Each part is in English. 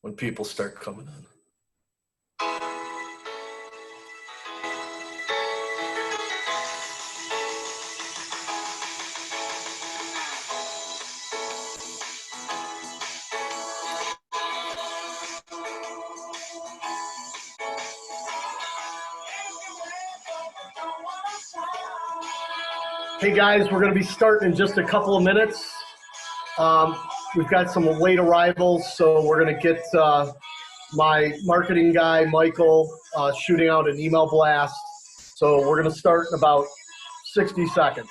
When people start coming in. Hey guys, we're going to be starting in just a couple of minutes. We've got some late arrivals, so we're going to get my marketing guy, Michael, shooting out an email blast. So we're going to start in about 60 seconds.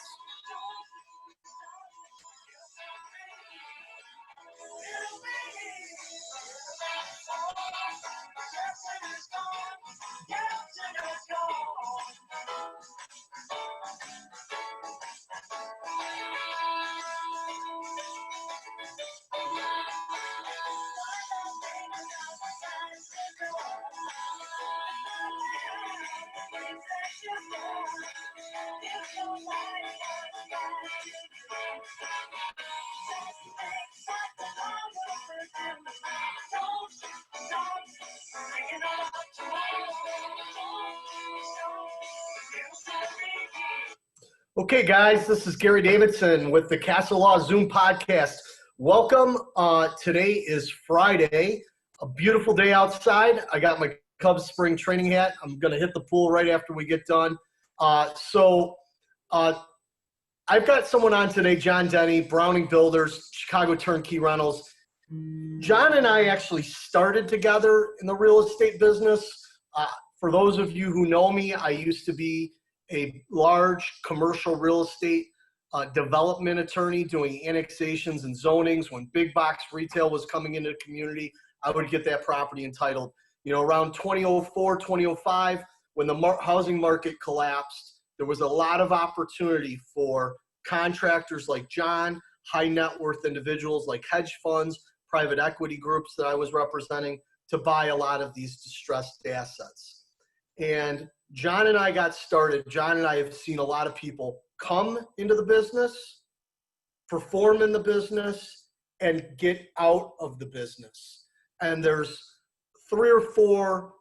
Okay, guys, this is Gary Davidson with the Castle Law Zoom podcast. Welcome. Today is Friday, a beautiful day outside. I got my Cubs spring training hat. I'm going to hit the pool right after we get done. I've got someone on today, John Denny, Browning Builders, Chicago Turnkey Rentals. John and I actually started together in the real estate business. For those of you who know me, I used to be a large commercial real estate development attorney doing annexations and zonings. When big box retail was coming into the community, I would get that property entitled. You know, around 2004, 2005, when the housing market collapsed, there was a lot of opportunity for contractors like John, high net worth individuals like hedge funds, private equity groups that I was representing to buy a lot of these distressed assets. And John and I got started. John and I have seen a lot of people come into the business, perform in the business, and get out of the business. And there's 3 or 4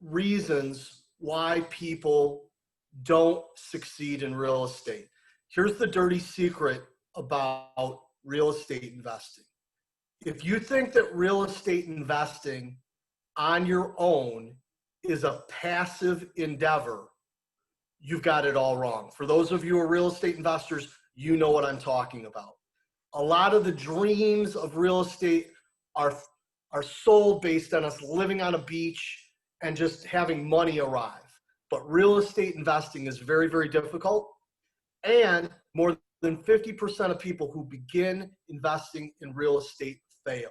reasons why people don't succeed in real estate. Here's the dirty secret about real estate investing. If you think that real estate investing on your own is a passive endeavor, you've got it all wrong. For those of you who are real estate investors, you know what I'm talking about. A lot of the dreams of real estate are sold based on us living on a beach and just having money arrive. But real estate investing is very, very difficult. And more than 50% of people who begin investing in real estate fail.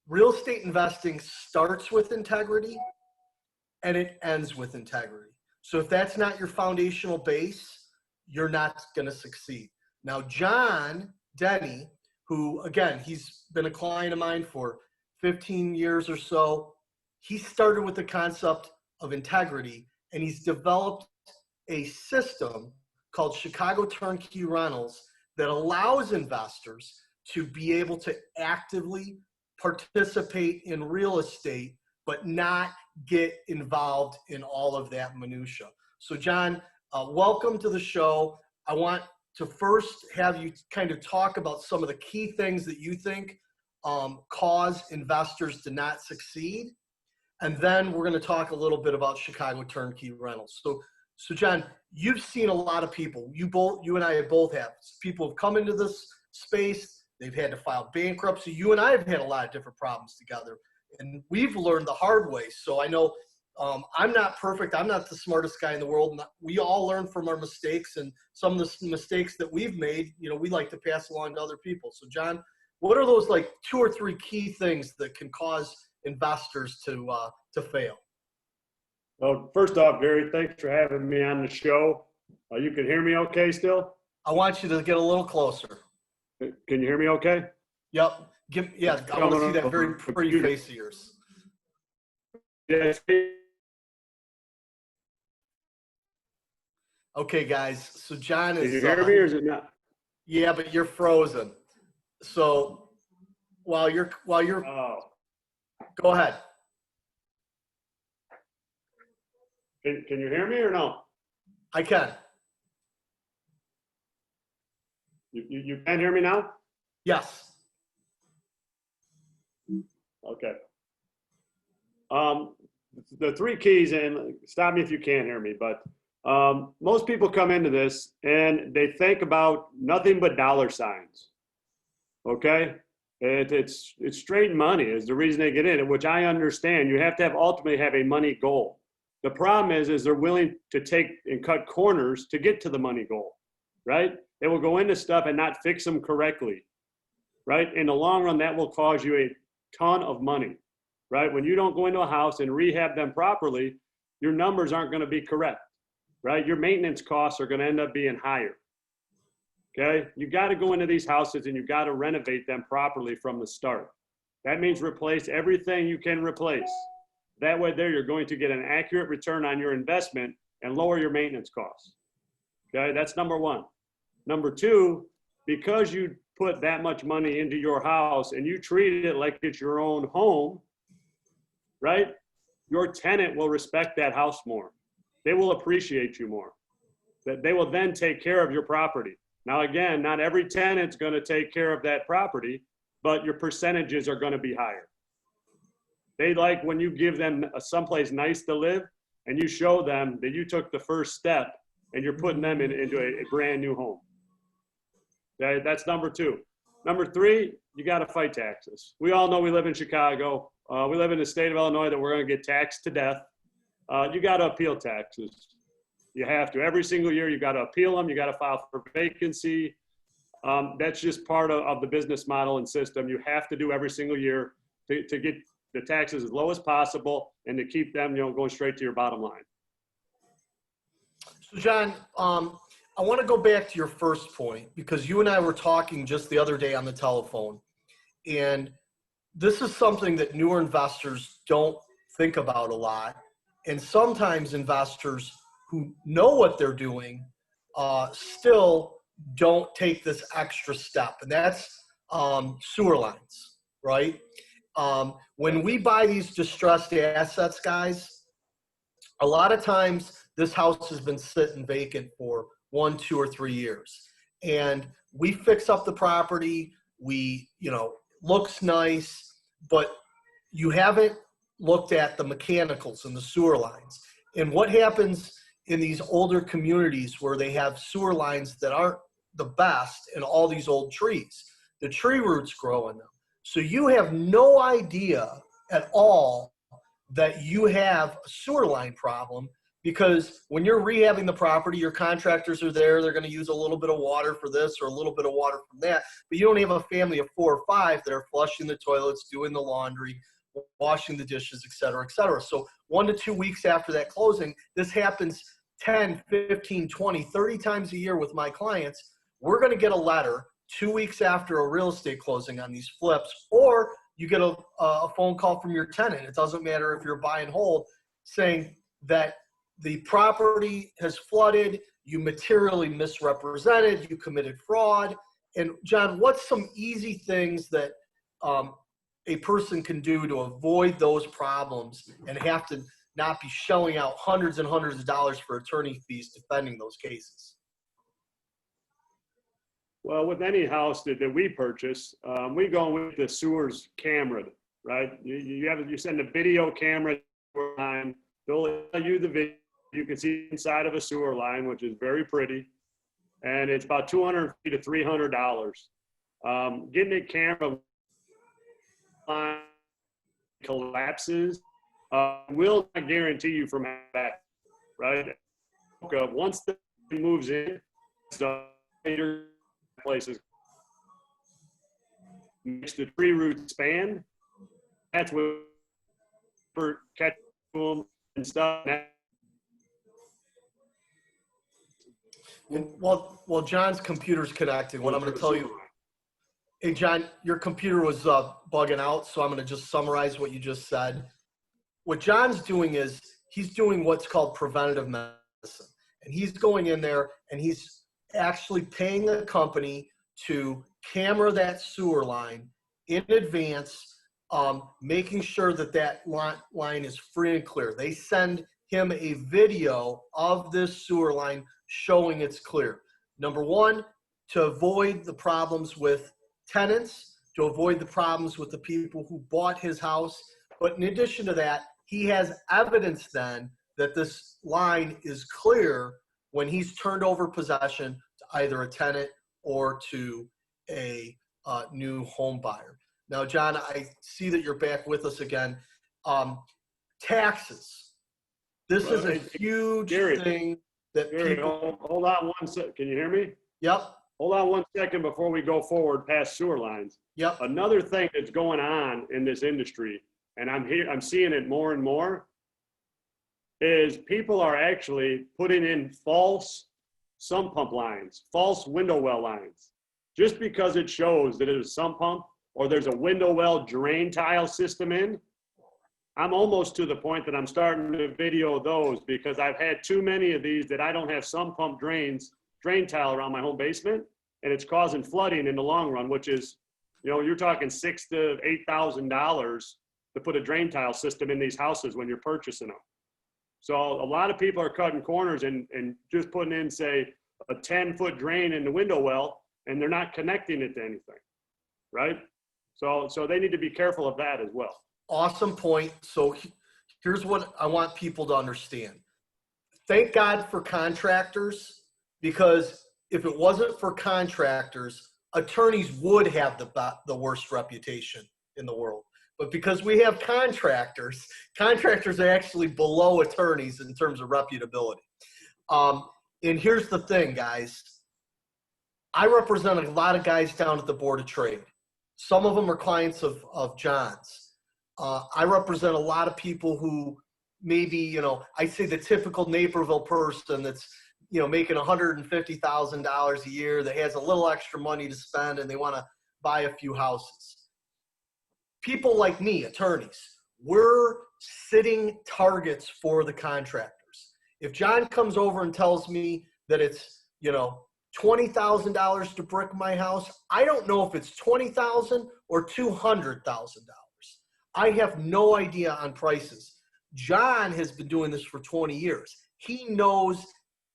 Real estate investing starts with integrity and it ends with integrity. So if that's not your foundational base, you're not going to succeed. Now, John Denny, who, again, he's been a client of mine for 15 years or so, he started with the concept of integrity, and he's developed a system called Chicago Turnkey Rentals that allows investors to be able to actively participate in real estate, but not get involved in all of that minutia. So John, welcome to the show. I want to first have you kind of talk about some of the key things that you think cause investors to not succeed. And then we're going to talk a little bit about Chicago Turnkey Rentals. So John, you've seen a lot of people. You and I both have. People have come into this space. They've had to file bankruptcy. You and I have had a lot of different problems together. And we've learned the hard way. So I know I'm not perfect. I'm not the smartest guy in the world. We all learn from our mistakes, and some of the mistakes that we've made, you know, we like to pass along to other people. So John, what are those like 2 or 3 key things that can cause investors to fail? Well, first off, Gary, thanks for having me on the show. You can hear me okay still? I want you to get a little closer. Can you hear me okay? Yep. Yeah, I want to see that very pretty face of yours. Yes. Okay, guys. So John is. Can you hear me or is it not? Yeah, but you're frozen. So while you're, Oh, go ahead. can you hear me or no? I can. You can hear me now? Yes. Okay. The three keys, and stop me if you can't hear me, but most people come into this and they think about nothing but dollar signs. Okay? It's straight money is the reason they get in it, which I understand. You have to ultimately have a money goal. The problem is they're willing to take and cut corners to get to the money goal, right? They will go into stuff and not fix them correctly, right? In the long run, that will cause you a ton of money, right? When you don't go into a house and rehab them properly, your numbers aren't going to be correct, right? Your maintenance costs are going to end up being higher. Okay, you got to go into these houses and you got to renovate them properly from the start. That means replace everything you can replace. That way there, you're going to get an accurate return on your investment and lower your maintenance costs. Okay, that's number one. Number two, because you put that much money into your house and you treat it like it's your own home, right? Your tenant will respect that house more. They will appreciate you more. That they will then take care of your property. Now, again, not every tenant's going to take care of that property, but your percentages are going to be higher. They like when you give them someplace nice to live and you show them that you took the first step and you're putting them into a brand new home. Okay, that's number two. Number three, you got to fight taxes. We all know we live in Chicago. We live in the state of Illinois that we're going to get taxed to death. You got to appeal taxes. You have to. Every single year, you got to appeal them. You got to file for vacancy. That's just part of the business model and system. You have to do every single year to get the taxes as low as possible and to keep them, going straight to your bottom line. So John, I want to go back to your first point because you and I were talking just the other day on the telephone, and this is something that newer investors don't think about a lot. And sometimes investors who know what they're doing still don't take this extra step, and that's sewer lines, right? When we buy these distressed assets, guys, a lot of times this house has been sitting vacant for 1, 2, or 3 years. And we fix up the property, looks nice, but you haven't looked at the mechanicals and the sewer lines. And what happens in these older communities where they have sewer lines that aren't the best and all these old trees? The tree roots grow in them. So you have no idea at all that you have a sewer line problem, because when you're rehabbing the property, your contractors are there. They're going to use a little bit of water for this or a little bit of water from that. But you don't have a family of 4 or 5 that are flushing the toilets, doing the laundry, washing the dishes, et cetera, et cetera. So 1 to 2 weeks after that closing, this happens 10, 15, 20, 30 times a year with my clients. We're going to get a letter 2 weeks after a real estate closing on these flips, or you get a phone call from your tenant. It doesn't matter if you're buy and hold, saying that the property has flooded, you materially misrepresented, you committed fraud. And John, what's some easy things that a person can do to avoid those problems and have to not be shelling out hundreds and hundreds of dollars for attorney fees defending those cases? Well, with any house that we purchase, we go with the sewers camera, right? You send a video camera line. They'll tell you the video. You can see inside of a sewer line, which is very pretty, and it's about $250 to $300. Getting a camera line collapses will not guarantee you from back, right? Once the moves in, your places makes the tree roots expand. That's what for catch them and stuff. Well, John's computer's connected. What I'm going to tell you, hey, John, your computer was bugging out, so I'm going to just summarize what you just said. What John's doing is he's doing what's called preventative medicine. And he's going in there and he's actually paying a company to camera that sewer line in advance, making sure that that line is free and clear. They send him a video of this sewer line showing it's clear. Number one, to avoid the problems with tenants, to avoid the problems with the people who bought his house. But in addition to that, he has evidence then that this line is clear when he's turned over possession to either a tenant or to a new home buyer. Now, John, I see that you're back with us again. Taxes. This is a huge thing that people... Hold on one second. Can you hear me? Yep. Hold on one second before we go forward past sewer lines. Yep. Another thing that's going on in this industry, and I'm seeing it more and more, is people are actually putting in false sump pump lines, false window well lines, just because it shows that it is a sump pump or there's a window well drain tile system in. I'm almost to the point that I'm starting to video those because I've had too many of these that I don't have sump pump drain tile around my home basement, and it's causing flooding in the long run, which is, you know, you're talking $6,000 to $8,000 to put a drain tile system in these houses when you're purchasing them. So a lot of people are cutting corners and just putting in, say, a 10-foot drain in the window well, and they're not connecting it to anything, right? So they need to be careful of that as well. Awesome point. So here's what I want people to understand. Thank God for contractors, because if it wasn't for contractors, attorneys would have the worst reputation in the world. But because we have contractors are actually below attorneys in terms of reputability. And here's the thing, guys. I represent a lot of guys down at the Board of Trade. Some of them are clients of John's. I represent a lot of people who maybe, you know, I say the typical Naperville person that's, you know, making $150,000 a year, that has a little extra money to spend and they want to buy a few houses. People like me, attorneys, we're sitting targets for the contractors. If John comes over and tells me that it's, you know, $20,000 to brick my house, I don't know if it's $20,000 or $200,000. I have no idea on prices. John has been doing this for 20 years. He knows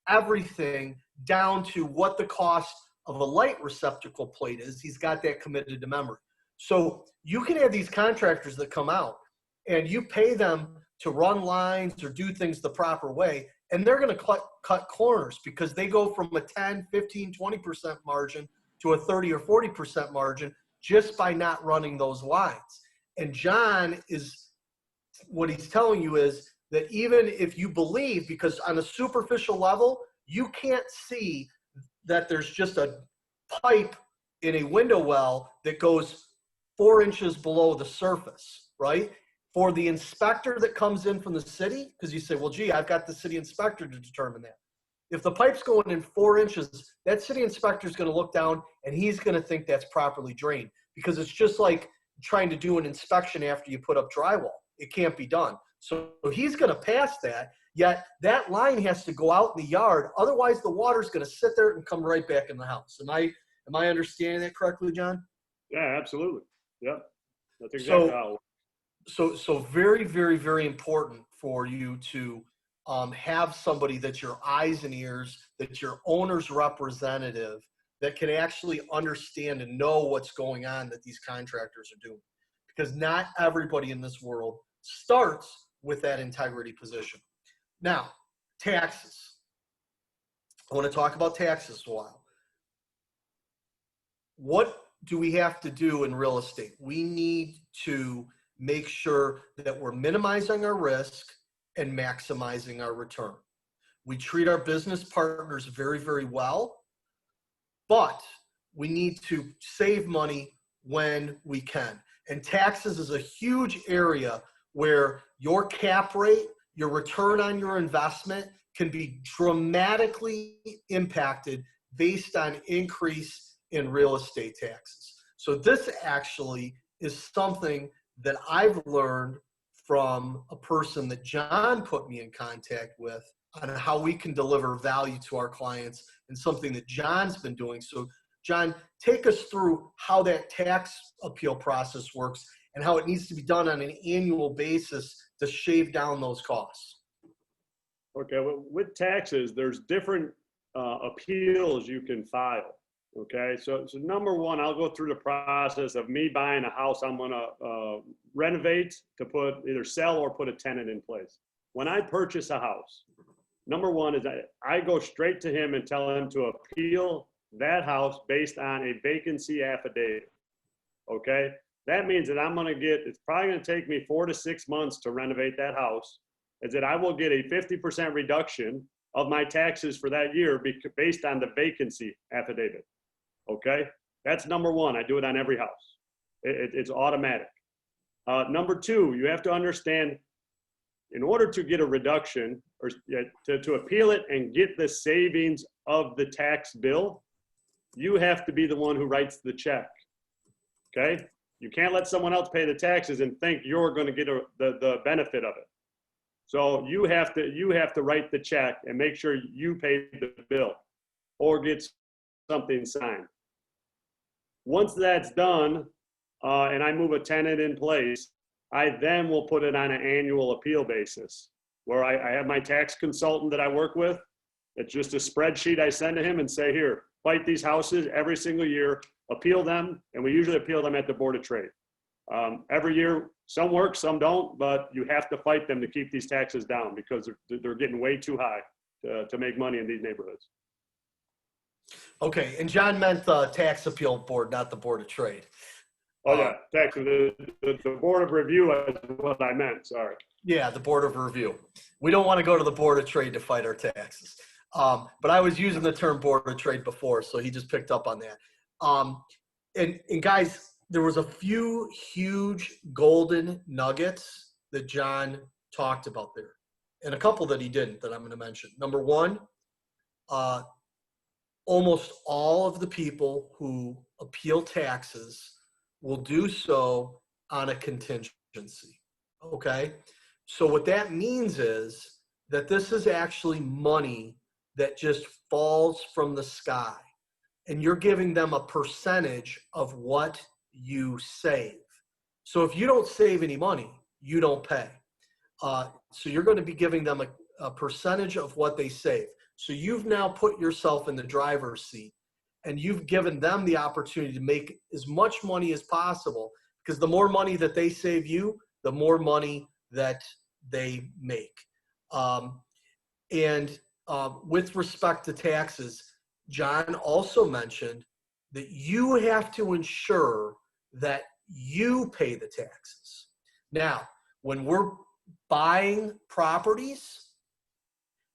everything down to what the cost of a light receptacle plate is. He's got that committed to memory. So you can have these contractors that come out and you pay them to run lines or do things the proper way, and they're going to cut corners because they go from a 10, 15, 20% margin to a 30 or 40% margin just by not running those lines. And John is, what he's telling you is that even if you believe, because on a superficial level, you can't see that there's just a pipe in a window well that goes 4 inches below the surface, right? For the inspector that comes in from the city, because you say, well, gee, I've got the city inspector to determine that. If the pipe's going in 4 inches, that city inspector is going to look down and he's going to think that's properly drained, because it's just like trying to do an inspection after you put up drywall. It can't be done. So he's going to pass that, yet that line has to go out in the yard. Otherwise, the water's going to sit there and come right back in the house. Am I understanding that correctly, John? Yeah, absolutely. Yep. That's exactly how. So very, very, very important for you to have somebody that's your eyes and ears, that's your owner's representative, that can actually understand and know what's going on that these contractors are doing. Because not everybody in this world starts with that integrity position. Now, taxes. I want to talk about taxes a while. What do we have to do in real estate? We need to make sure that we're minimizing our risk and maximizing our return. We treat our business partners very, very well, but we need to save money when we can. And taxes is a huge area where your cap rate, your return on your investment can be dramatically impacted based on increase in real estate taxes. So this actually is something that I've learned from a person that John put me in contact with on how we can deliver value to our clients, and something that John's been doing. So John, take us through how that tax appeal process works and how it needs to be done on an annual basis to shave down those costs. Okay, well, with taxes, there's different appeals you can file. Okay, so number one, I'll go through the process of me buying a house I'm gonna renovate to put either sell or put a tenant in place. When I purchase a house, number one is I go straight to him and tell him to appeal that house based on a vacancy affidavit. Okay, that means that it's probably gonna take me 4 to 6 months to renovate that house. Is that I will get a 50% reduction of my taxes for that year based on the vacancy affidavit. Okay, that's number one. I do it on every house. It's automatic. Number two, you have to understand, in order to get a reduction or to appeal it and get the savings of the tax bill, you have to be the one who writes the check. Okay, you can't let someone else pay the taxes and think you're going to get the benefit of it. So you have to write the check and make sure you pay the bill or get something signed. Once that's done, and I move a tenant in place, I then will put it on an annual appeal basis where I have my tax consultant that I work with. It's just a spreadsheet I send to him and say, here, fight these houses every single year, appeal them, and we usually appeal them at the Board of Trade. Every year, some work, some don't, but you have to fight them to keep these taxes down because they're getting way too high to make money in these neighborhoods. Okay, and John meant the tax appeal board, not the Board of Trade. Oh yeah, the Board of Review is what I meant, sorry. Yeah, the Board of Review. We don't want to go to the Board of Trade to fight our taxes. But I was using the term Board of Trade before, so he just picked up on that. And guys, there was a few huge golden nuggets that John talked about there, and a couple that he didn't that I'm going to mention. Number one, almost all of the people who appeal taxes will do so on a contingency. Okay, so what that means is that this is actually money that just falls from the sky, and you're giving them a percentage of what you save. So if you don't save any money, you don't pay. So you're going to be giving them a percentage of what they save. So you've now put yourself in the driver's seat, and you've given them the opportunity to make as much money as possible, because the more money that they save you, the more money that they make. With respect to taxes, John also mentioned that you have to ensure that you pay the taxes. Now, when we're buying properties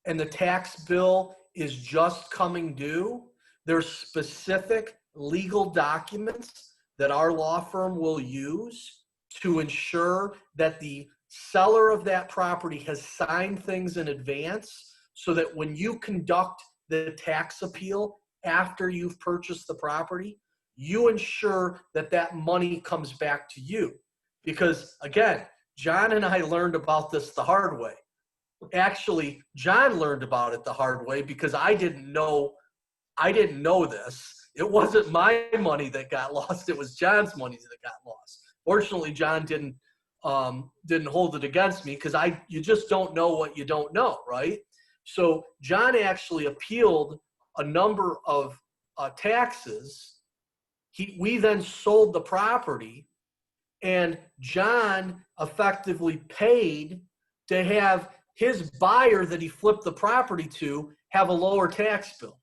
and the tax bill is just coming due, there's specific legal documents that our law firm will use to ensure that the seller of that property has signed things in advance, so that when you conduct the tax appeal after you've purchased the property, you ensure that that money comes back to you. Because again, John and I learned about this the hard way. Actually, John learned about it the hard way because I didn't know this. It wasn't my money that got lost. It was John's money that got lost. Fortunately, John didn't hold it against me, because you just don't know what you don't know, right? So John actually appealed a number of taxes. We then sold the property, and John effectively paid to have his buyer that he flipped the property to have a lower tax bill.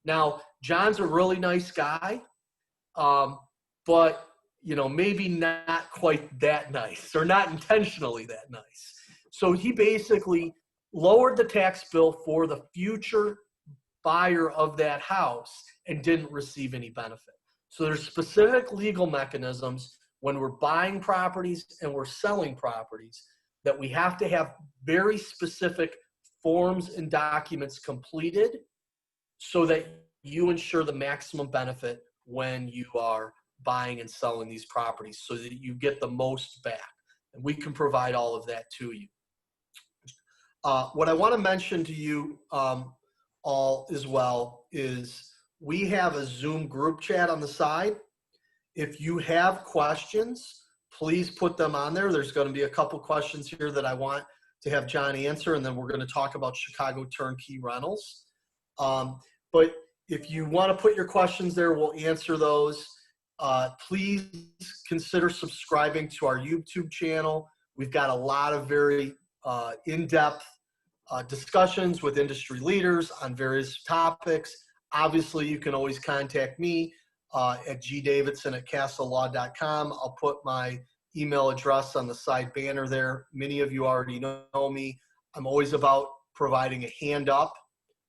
Now, John's a really nice guy, but maybe not quite that nice, or not intentionally that nice. So he basically lowered the tax bill for the future buyer of that house and didn't receive any benefit. So there's specific legal mechanisms when we're buying properties and we're selling properties that we have to have very specific forms and documents completed so that you ensure the maximum benefit when you are buying and selling these properties, so that you get the most back. And we can provide all of that to you. What I want to mention to you all as well is we have a Zoom group chat on the side. If you have questions, please put them on there. There's going to be a couple questions here that I want to have John answer, and then we're going to talk about Chicago Turnkey Rentals. But if you want to put your questions there, we'll answer those. Please consider subscribing to our YouTube channel. We've got a lot of very in-depth discussions with industry leaders on various topics. Obviously, you can always contact me at gdavidson@castlelaw.com. I'll put my email address on the side banner there. Many of you already know me. I'm always about providing a hand up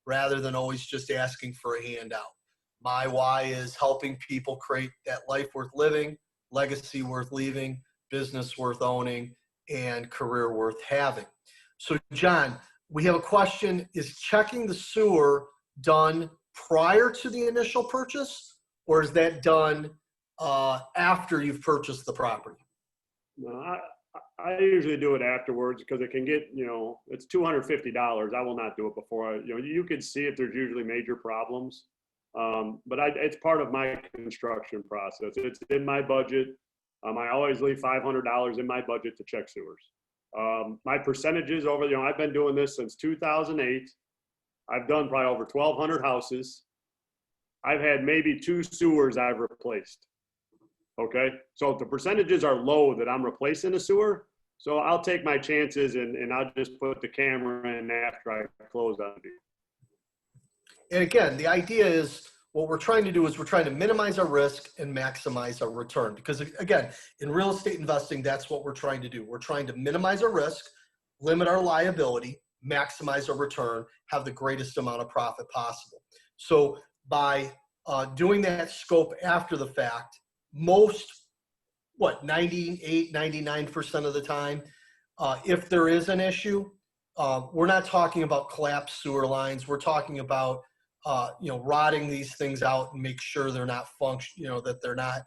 rather than always just asking for a handout. My why is helping people create that life worth living, legacy worth leaving, business worth owning, and career worth having. So, John, we have a question. Is checking the sewer done prior to the initial purchase, or is that done after you've purchased the property? No, I usually do it afterwards because it can get, it's $250. I will not do it before. You can see if there's usually major problems. But it's part of my construction process. It's in my budget. I always leave $500 in my budget to check sewers. My percentages over, I've been doing this since 2008. I've done probably over 1,200 houses. I've had maybe 2 sewers I've replaced. Okay. So the percentages are low that I'm replacing a sewer. So I'll take my chances and I'll just put the camera in after I close on it. And again, the idea is what we're trying to do is we're trying to minimize our risk and maximize our return. Because again, in real estate investing, that's what we're trying to do. We're trying to minimize our risk, limit our liability, maximize our return, have the greatest amount of profit possible. So by doing that scope after the fact, most, 98, 99% of the time, if there is an issue, we're not talking about collapsed sewer lines. We're talking about rotting these things out and make sure they're not that they're not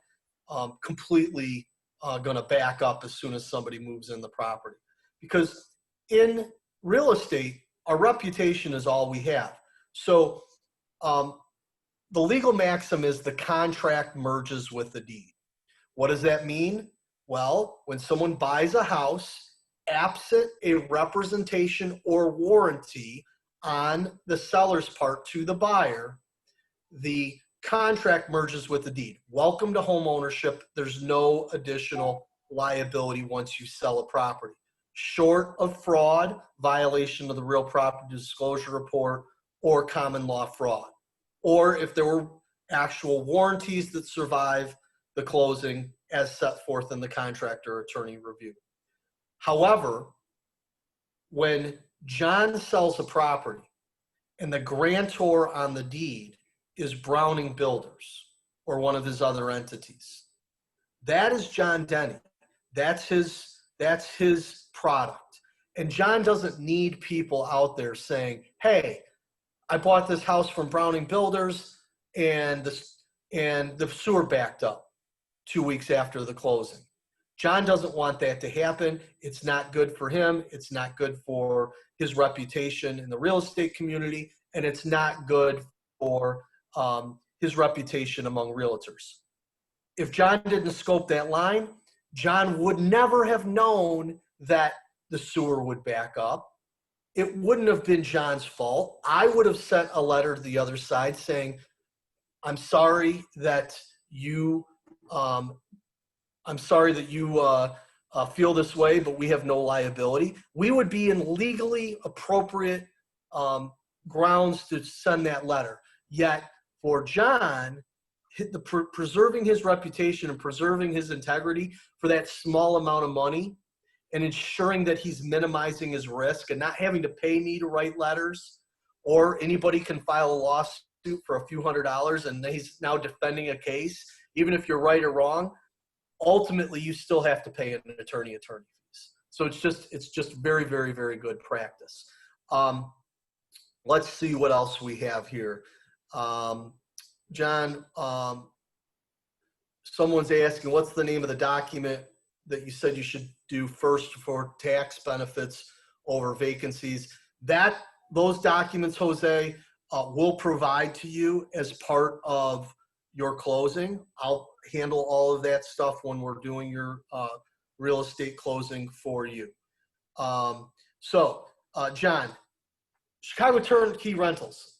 completely going to back up as soon as somebody moves in the property. Because in real estate, our reputation is all we have. So the legal maxim is the contract merges with the deed. What does that mean? Well, when someone buys a house, absent a representation or warranty on the seller's part to the buyer, the contract merges with the deed. Welcome to home ownership. There's no additional liability once you sell a property. Short of fraud, violation of the real property disclosure report, or common law fraud. Or if there were actual warranties that survive the closing as set forth in the contract or attorney review. However, when John sells a property and the grantor on the deed is Browning Builders or one of his other entities, that is John Denny. That's his product. And John doesn't need people out there saying, hey, I bought this house from Browning Builders and the sewer backed up 2 weeks after the closing. John doesn't want that to happen. It's not good for him. It's not good for his reputation in the real estate community, and it's not good for his reputation among realtors. If John didn't scope that line, John would never have known that the sewer would back up. It wouldn't have been John's fault. I would have sent a letter to the other side saying, I'm sorry that you feel this way, but we have no liability. We would be in legally appropriate grounds to send that letter. Yet for John, preserving his reputation and preserving his integrity for that small amount of money and ensuring that he's minimizing his risk and not having to pay me to write letters, or anybody can file a lawsuit for a few $100s and he's now defending a case, even if you're right or wrong, ultimately you still have to pay an attorney fees. So it's just very, very, very good practice. Let's see what else we have here. John, someone's asking, what's the name of the document that you said you should do first for tax benefits over vacancies? Those documents, Jose, will provide to you as part of your closing. I'll handle all of that stuff when we're doing your real estate closing for you. John, Chicago Turnkey Rentals.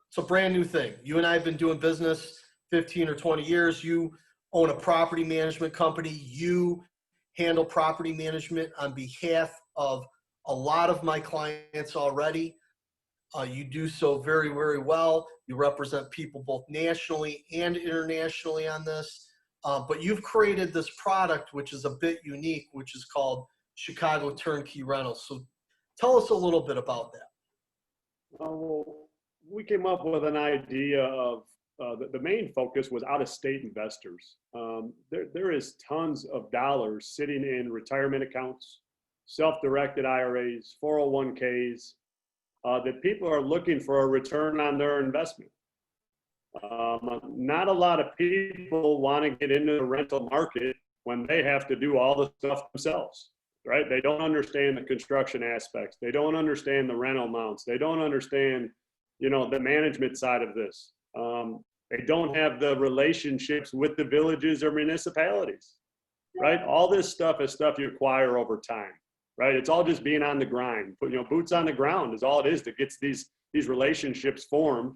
It's a brand new thing. You and I have been doing business 15 or 20 years. You own a property management company. You handle property management on behalf of a lot of my clients already. You do so very, very well. You represent people both nationally and internationally on this. But you've created this product, which is a bit unique, which is called Chicago Turnkey Rentals. So tell us a little bit about that. Well, we came up with an idea of the main focus was out-of-state investors. There is tons of dollars sitting in retirement accounts, self-directed IRAs, 401ks, that people are looking for a return on their investment. Not a lot of people want to get into the rental market when they have to do all the stuff themselves, right? They don't understand the construction aspects. They don't understand the rental amounts. They don't understand, you know, the management side of this. They don't have the relationships with the villages or municipalities, right? All this stuff is stuff you acquire over time, right? It's all just being on the grind. But, you know, boots on the ground is all it is that gets these relationships formed,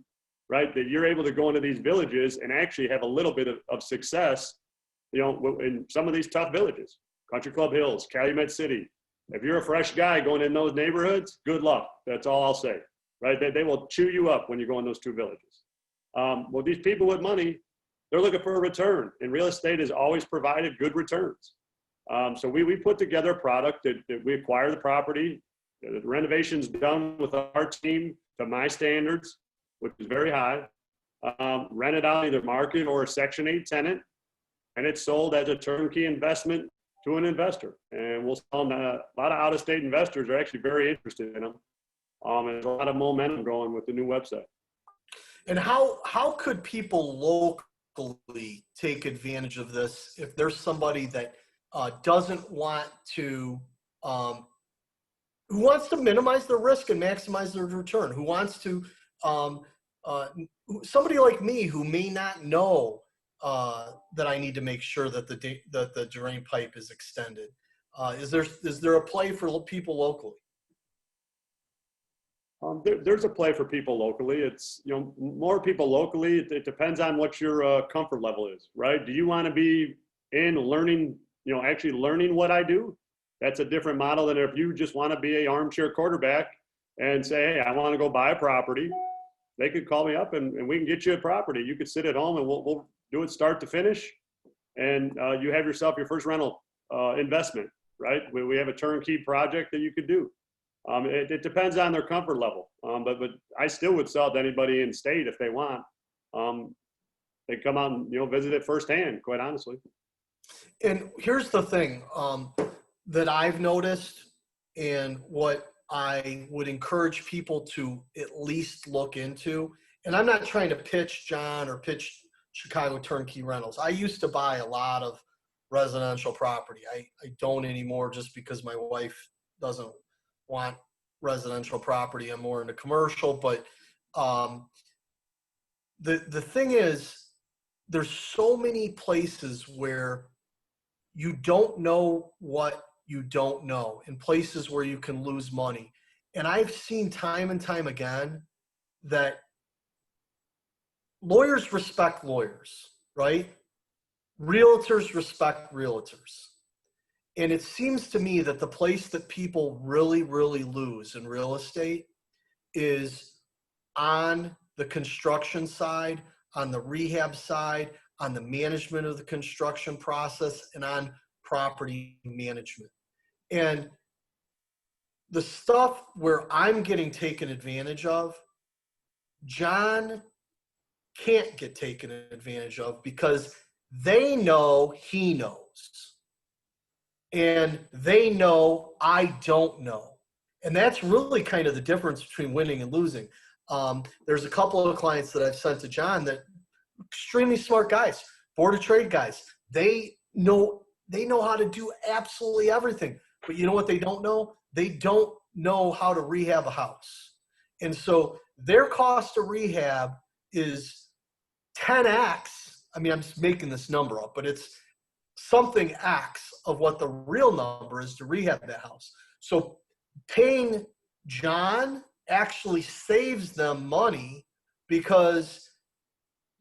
right? That you're able to go into these villages and actually have a little bit of success, you know, in some of these tough villages, Country Club Hills, Calumet City. If you're a fresh guy going in those neighborhoods, good luck. That's all I'll say, right? They will chew you up when you go in those two villages. Well, these people with money, they're looking for a return, and real estate has always provided good returns. So we put together a product that we acquire the property, the renovation's done with our team to my standards, which is very high, rent it out either market or a Section 8 tenant, and it's sold as a turnkey investment to an investor. And we'll sell them, a lot of out-of-state investors are actually very interested in them. And there's a lot of momentum going with the new website. And how could people locally take advantage of this if there's somebody that doesn't want to, who wants to minimize their risk and maximize their return, who wants to, somebody like me who may not know that I need to make sure that the drain pipe is extended. Is there a play for people locally? There's a play for people locally. It's, you know, more people locally. It depends on what your comfort level is, right? Do you want to be in learning, you know, actually learning what I do? That's a different model than if you just want to be an armchair quarterback and say, hey, I want to go buy a property. They could call me up and we can get you a property. You could sit at home and we'll do it start to finish. And you have yourself your first rental investment, right? We have a turnkey project that you could do. It depends on their comfort level. But I still would sell to anybody in state if they want. They come out and, you know, visit it firsthand, quite honestly. And here's the thing that I've noticed, and what I would encourage people to at least look into, and I'm not trying to pitch John or pitch Chicago Turnkey Rentals. I used to buy a lot of residential property. I don't anymore just because my wife doesn't want residential property. I'm more into commercial, but the thing is, there's so many places where you don't know what you don't know, and places where you can lose money. And I've seen time and time again that lawyers respect lawyers, right? Realtors respect realtors. And it seems to me that the place that people really, really lose in real estate is on the construction side, on the rehab side, on the management of the construction process, and on property management. And the stuff where I'm getting taken advantage of, John can't get taken advantage of because they know he knows. And they know I don't know. And that's really kind of the difference between winning and losing. There's a couple of clients that I've sent to John that extremely smart guys, board of trade guys. They know how to do absolutely everything. But you know what they don't know? They don't know how to rehab a house. And so their cost of rehab is 10x. I mean, I'm just making this number up, but it's something X of what the real number is to rehab that house. So paying John actually saves them money, because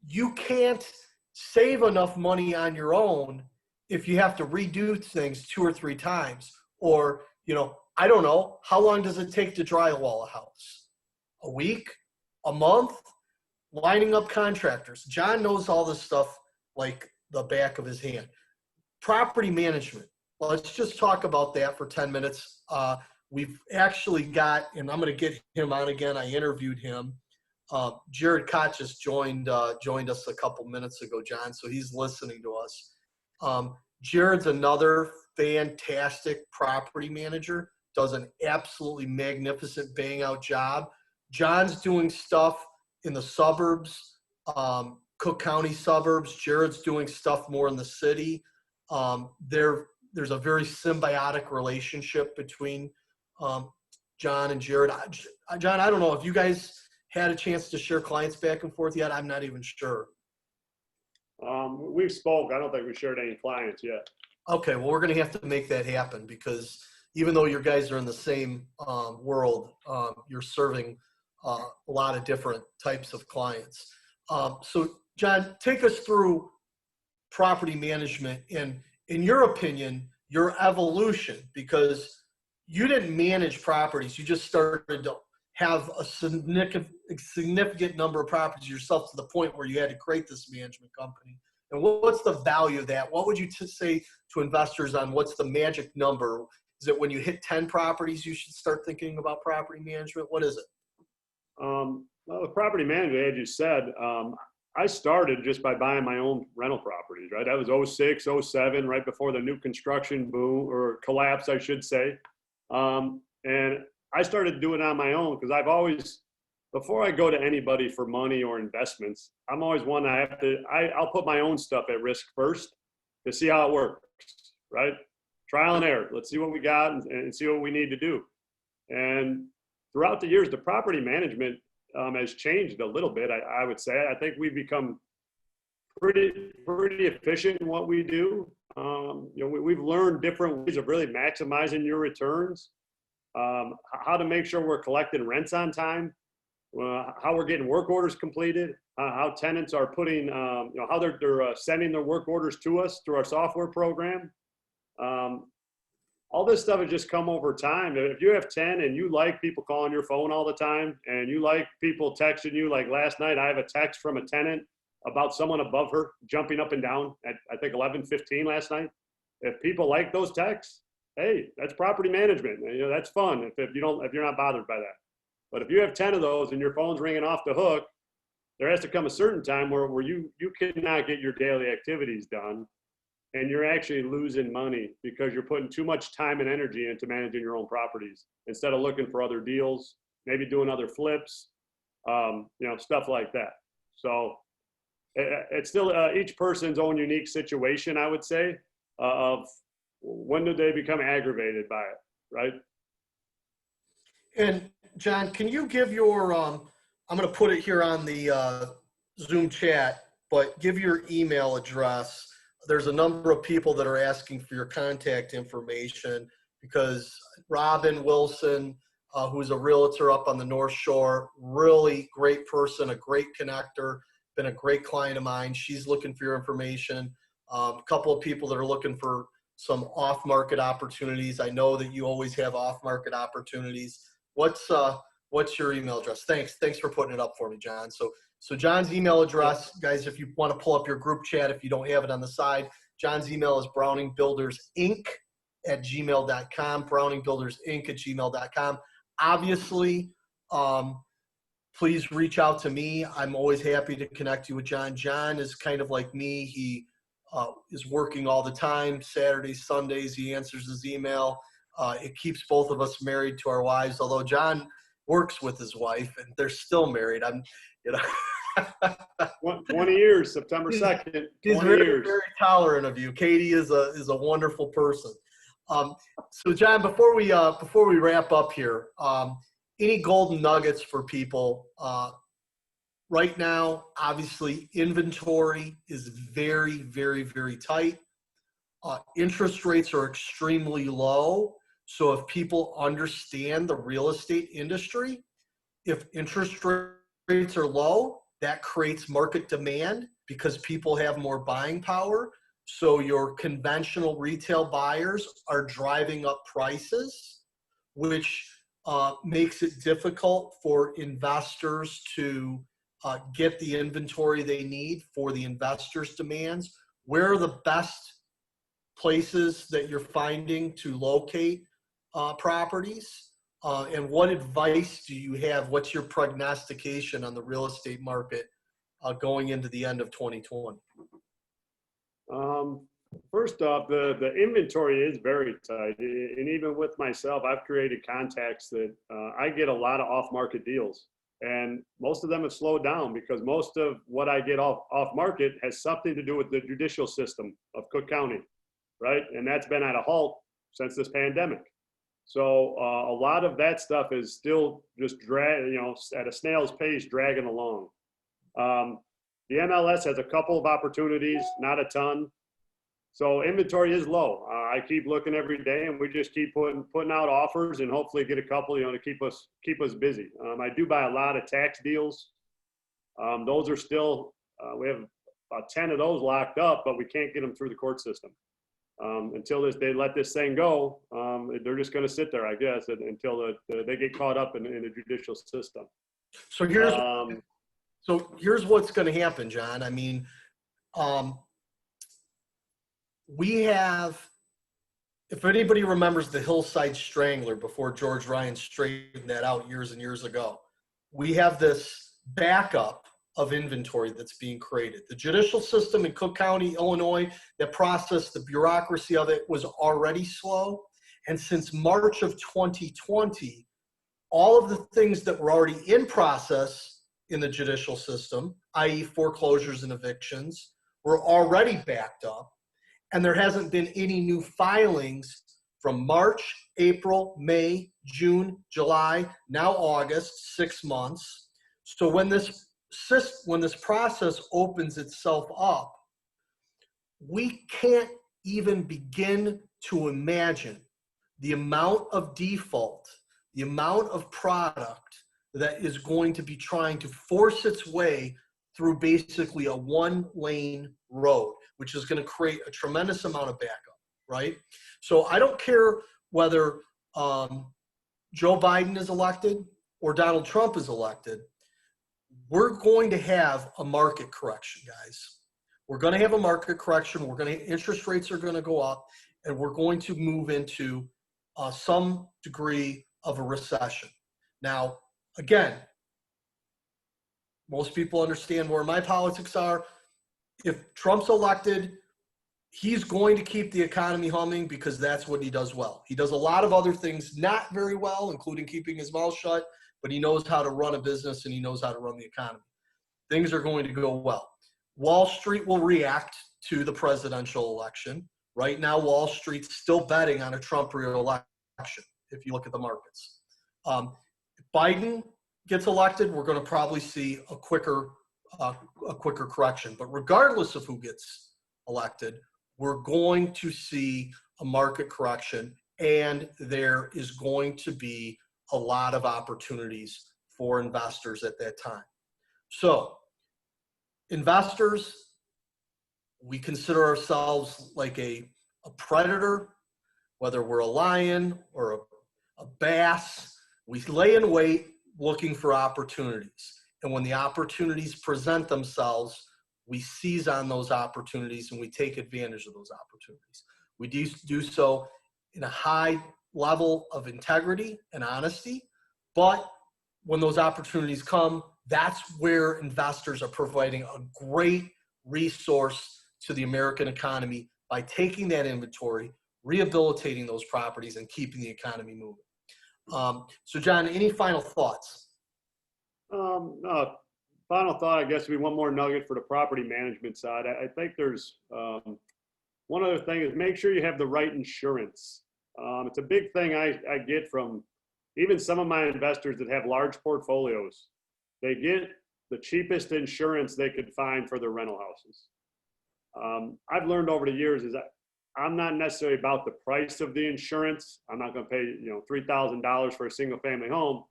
you can't save enough money on your own if you have to redo things 2 or 3 times. Or, I don't know, how long does it take to drywall a house? A week? A month? Lining up contractors. John knows all this stuff like the back of his hand. Property management. Let's just talk about that for 10 minutes. We've actually got, and I'm going to get him on again. I interviewed him. Jared Koch just joined us a couple minutes ago, John, so he's listening to us. Jared's another fantastic property manager, does an absolutely magnificent bang out job. John's doing stuff in the suburbs, Cook County suburbs. Jared's doing stuff more in the city. There's a very symbiotic relationship between John and Jared. John, I don't know if you guys had a chance to share clients back and forth yet. I'm not even sure. We've spoke. I don't think we shared any clients yet. Okay, well, we're going to have to make that happen, because even though you guys are in the same world, you're serving a lot of different types of clients. So, John, take us through property management and, in your opinion, your evolution, because you didn't manage properties. You just started to have a significant number of properties yourself, to the point where you had to create this management company. And what's the value of that? What would you say to investors on what's the magic number? Is it when you hit 10 properties, you should start thinking about property management? What is it? Well, with property management, as you said, I started just by buying my own rental properties, right? That was 06, 07, right before the new construction boom, or collapse, I should say. And I started doing it on my own, because I've always, before I go to anybody for money or investments, I'm always one I'll put my own stuff at risk first to see how it works, right? Trial and error. Let's see what we got and see what we need to do. And throughout the years, the property management has changed a little bit, I would say. I think we've become pretty efficient in what we do. We've learned different ways of really maximizing your returns, how to make sure we're collecting rents on time, how we're getting work orders completed, how tenants are putting, how they're sending their work orders to us through our software program. All this stuff has just come over time. If you have 10 and you like people calling your phone all the time, and you like people texting you, like last night, I have a text from a tenant about someone above her jumping up and down at, I think, 11:15 last night. If people like those texts, hey, that's property management. That's fun if you're not bothered by that. But if you have 10 of those and your phone's ringing off the hook, there has to come a certain time where you cannot get your daily activities done, and you're actually losing money because you're putting too much time and energy into managing your own properties instead of looking for other deals, maybe doing other flips, stuff like that. So it's still each person's own unique situation, I would say, of when do they become aggravated by it, right? And John, can you give your, I'm going to put it here on the Zoom chat, but give your email address. There's a number of people that are asking for your contact information, because Robin Wilson, who's a realtor up on the North Shore, really great person, a great connector, been a great client of mine. She's looking for your information. A couple of people that are looking for some off-market opportunities. I know that you always have off-market opportunities. What's your email address? Thanks for putting it up for me, John. So John's email address, guys, if you want to pull up your group chat, if you don't have it on the side, John's email is browningbuildersinc@gmail.com, browningbuildersinc@gmail.com. Obviously, please reach out to me. I'm always happy to connect you with John. John is kind of like me. He is working all the time, Saturdays, Sundays. He answers his email. It keeps both of us married to our wives, although John works with his wife and they're still married. 20 years, September 2nd. He's very tolerant of you. Katie is a wonderful person. So John, before we wrap up here, any golden nuggets for people? Right now, obviously, inventory is very, very, very tight. Interest rates are extremely low. So if people understand the real estate industry, if interest rates are low, that creates market demand because people have more buying power. So your conventional retail buyers are driving up prices, which makes it difficult for investors to get the inventory they need for the investors' demands. Where are the best places that you're finding to locate properties? And what advice do you have? What's your prognostication on the real estate market going into the end of 2020? First off, the inventory is very tight. And even with myself, I've created contacts that I get a lot of off-market deals. And most of them have slowed down because most of what I get off market has something to do with the judicial system of Cook County, right? And that's been at a halt since this pandemic. So a lot of that stuff is still just at a snail's pace, dragging along. The MLS has a couple of opportunities, not a ton. So inventory is low. I keep looking every day, and we just keep putting out offers, and hopefully get a couple, to keep us busy. I do buy a lot of tax deals. Those are still we have about 10 of those locked up, but we can't get them through the court system until they let this thing go. They're just going to sit there, I guess, until they get caught up in the judicial system. So here's what's going to happen, John. I mean, we have, if anybody remembers the Hillside Strangler before George Ryan straightened that out years and years ago, we have this backup of inventory that's being created. The judicial system in Cook County, Illinois, that process, the bureaucracy of it was already slow. And since March of 2020, all of the things that were already in process in the judicial system, i.e. foreclosures and evictions, were already backed up. And there hasn't been any new filings from March, April, May, June, July, now August, 6 months. So when this process opens itself up, we can't even begin to imagine the amount of default, the amount of product that is going to be trying to force its way through basically a one-lane road, which is going to create a tremendous amount of backup, right? So I don't care whether Joe Biden is elected or Donald Trump is elected. We're going to have a market correction, guys. We're going to have a market correction. Interest rates are going to go up, and we're going to move into some degree of a recession. Now, again, most people understand where my politics are. If Trump's elected, he's going to keep the economy humming because that's what he does well. He does a lot of other things not very well, including keeping his mouth shut, but he knows how to run a business and he knows how to run the economy. Things are going to go well. Wall Street will react to the presidential election. Right now, Wall Street's still betting on a Trump re-election, if you look at the markets. If Biden gets elected, we're going to probably see a quicker correction. But regardless of who gets elected, we're going to see a market correction, and there is going to be a lot of opportunities for investors at that time. So, investors, we consider ourselves like a predator, whether we're a lion or a bass. We lay in wait looking for opportunities. And when the opportunities present themselves, we seize on those opportunities and we take advantage of those opportunities. We do so in a high level of integrity and honesty. But when those opportunities come, that's where investors are providing a great resource to the American economy by taking that inventory, rehabilitating those properties, and keeping the economy moving. So, John, any final thoughts? Final thought, I guess, would be one more nugget for the property management side. I think there's one other thing is make sure you have the right insurance. It's a big thing I get from even some of my investors that have large portfolios, they get the cheapest insurance they could find for their rental houses. I've learned over the years is that I'm not necessarily about the price of the insurance. I'm not going to pay, $3,000 for a single family home.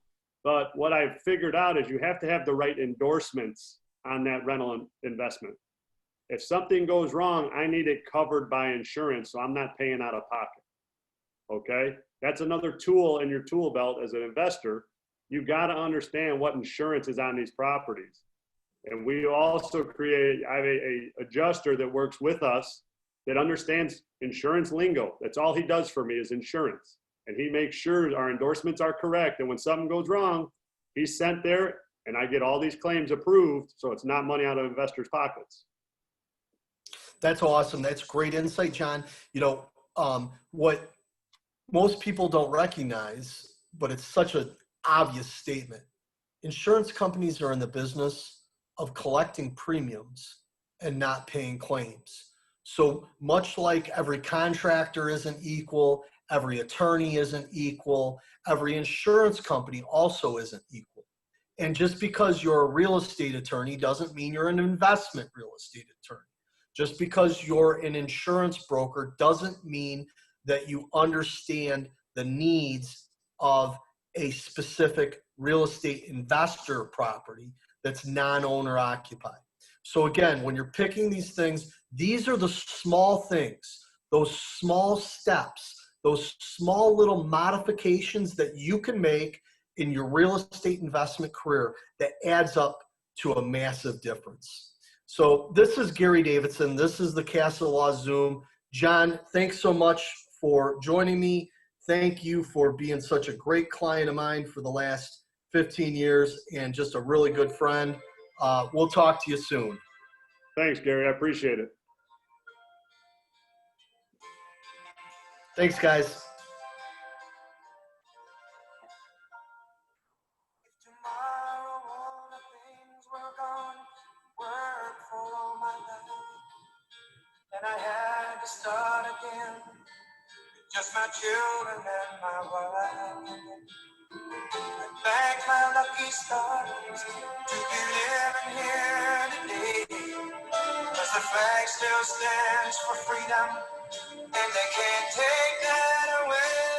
But what I've figured out is you have to have the right endorsements on that rental investment. If something goes wrong, I need it covered by insurance, so I'm not paying out of pocket. Okay? That's another tool in your tool belt as an investor. You got to understand what insurance is on these properties. And we also I have a adjuster that works with us that understands insurance lingo. That's all he does for me is insurance. And he makes sure our endorsements are correct. And when something goes wrong, he's sent there and I get all these claims approved. So it's not money out of investors' pockets. That's awesome. That's great insight, John. What most people don't recognize, but it's such an obvious statement. Insurance companies are in the business of collecting premiums and not paying claims. So much like every contractor isn't equal, every attorney isn't equal, every insurance company also isn't equal. And just because you're a real estate attorney doesn't mean you're an investment real estate attorney. Just because you're an insurance broker doesn't mean that you understand the needs of a specific real estate investor property that's non-owner occupied. So again, when you're picking these things, these are the small things, those small steps, those small little modifications that you can make in your real estate investment career that adds up to a massive difference. So this is Gary Davidson. This is the Castle Law Zoom. John, thanks so much for joining me. Thank you for being such a great client of mine for the last 15 years and just a really good friend. We'll talk to you soon. Thanks, Gary. I appreciate it. Thanks, guys. And I had to start again, just my children and my wife. I thank my lucky stars to be living here today, 'cause the flag still stands for freedom, and they can't take that away.